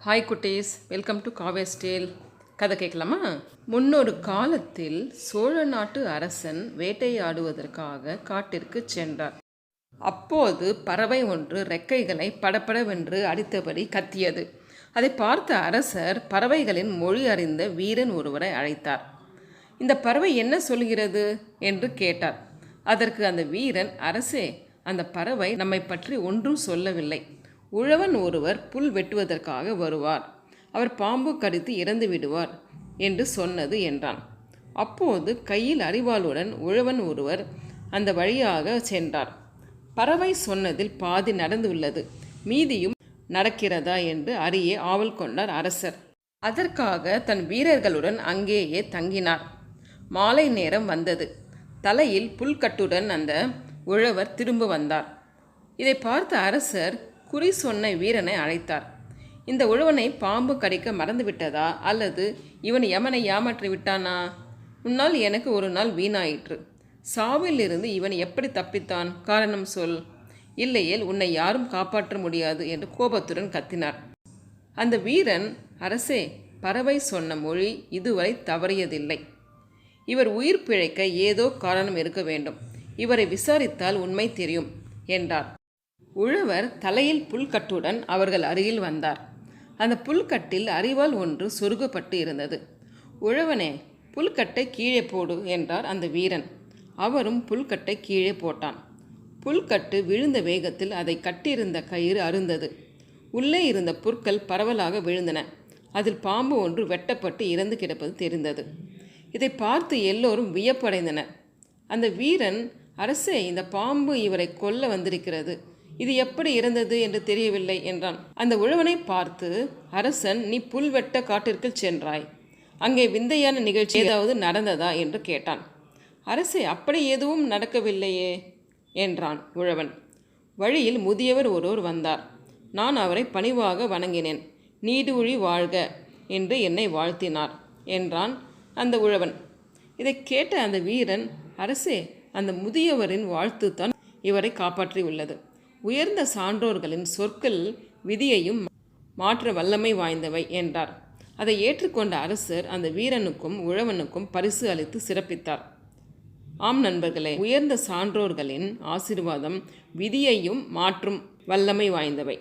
Hi குட்டீஸ், welcome to காவேஸ் Dale. கதை கேட்கலாமா? முன்னொரு காலத்தில் சோழ நாட்டு அரசன் வேட்டையாடுவதற்காக காட்டிற்கு சென்றார். அப்போது பறவை ஒன்று ரெக்கைகளை படபடவென்று அடித்தபடி கத்தியது. அதை பார்த்த அரசர் பறவைகளின் மொழி அறிந்த வீரன் ஒருவரை அழைத்தார். இந்த பறவை என்ன சொல்கிறது என்று கேட்டார். அதற்கு அந்த வீரன், அரசே, அந்த பறவை நம்மை பற்றி ஒன்றும் சொல்லவில்லை. உழவன் ஒருவர் புல் வெட்டுவதற்காக வருவார், அவர் பாம்பு கடித்து இறந்து விடுவார் என்று சொன்னது என்றான். அப்போது கையில் அரிவாளுடன் உழவன் ஒருவர் அந்த வழியாக சென்றார். பறவை சொன்னதில் பாதி நடந்துள்ளது, மீதியும் நடக்கிறதா என்று அறிய ஆவல் கொண்டார் அரசர். அதற்காக தன் வீரர்களுடன் அங்கேயே தங்கினார். மாலை நேரம் வந்தது. தலையில் புல்கட்டுடன் அந்த உழவர் திரும்ப வந்தார். இதை பார்த்த அரசர் குறி சொன்ன வீரனை அழைத்தார். இந்த உழவனை பாம்பு கடிக்க மறந்துவிட்டதா, அல்லது இவன் யமனை ஏமாற்றி விட்டானா? உன்னால் எனக்கு ஒரு நாள் வீணாயிற்று. சாவில் இருந்து இவன் எப்படி தப்பித்தான்? காரணம் சொல், இல்லையேல் உன்னை யாரும் காப்பாற்ற முடியாது என்று கோபத்துடன் கத்தினார். அந்த வீரன், அரசே, பறவை சொன்ன மொழி இதுவரை தவறியதில்லை. இவர் உயிர் பிழைக்க ஏதோ காரணம் இருக்க வேண்டும். இவரை விசாரித்தால் உண்மை தெரியும் என்றார். உழவர் தலையில் புல்கட்டுடன் அவர்கள் அருகில் வந்தார். அந்த புல்கட்டில் அரிவாள் ஒன்று சொருகப்பட்டு இருந்தது. உழவனே, புல்கட்டை கீழே போடு என்றார் அந்த வீரன். அவரும் புல்கட்டை கீழே போட்டான். புல்கட்டு விழுந்த வேகத்தில் அதை கட்டியிருந்த கயிறு அறுந்தது. உள்ளே இருந்த புற்கள் பரவலாக விழுந்தன. அதில் பாம்பு ஒன்று வெட்டப்பட்டு இறந்து கிடப்பது தெரிந்தது. இதை பார்த்து எல்லோரும் வியப்படைந்தனர். அந்த வீரன், அரசே, இந்த பாம்பு இவரை கொல்ல வந்திருக்கிறது. இது எப்படி இறந்தது என்று தெரியவில்லை என்றான். அந்த உழவனை பார்த்து அரசன், நீ புல் வெட்ட காட்டிற்கு சென்றாய். அங்கே விந்தையான நிகழ்ச்சி ஏதாவது நடந்ததா என்று கேட்டான். அரசே, அப்படி எதுவும் நடக்கவில்லையே என்றான் உழவன். வழியில் முதியவர் ஒருவர் வந்தார். நான் அவரை பணிவாக வணங்கினேன். நீடூழி வாழ்க என்று என்னை வாழ்த்தினார் என்றான் அந்த உழவன். இதை கேட்ட அந்த வீரன், அரசே, அந்த முதியவரின் வாழ்த்து தான் இவரை காப்பாற்றியுள்ளது. உயர்ந்த சான்றோர்களின் சொற்கள் விதியையும் மாற்ற வல்லமை வாய்ந்தவை என்றார். அதை ஏற்றுக்கொண்ட அரசர் அந்த வீரனுக்கும் உழவனுக்கும் பரிசு அளித்து சிறப்பித்தார். ஆம் நண்பர்களே, உயர்ந்த சான்றோர்களின் ஆசீர்வாதம் விதியையும் மாற்றும் வல்லமை வாய்ந்தவை.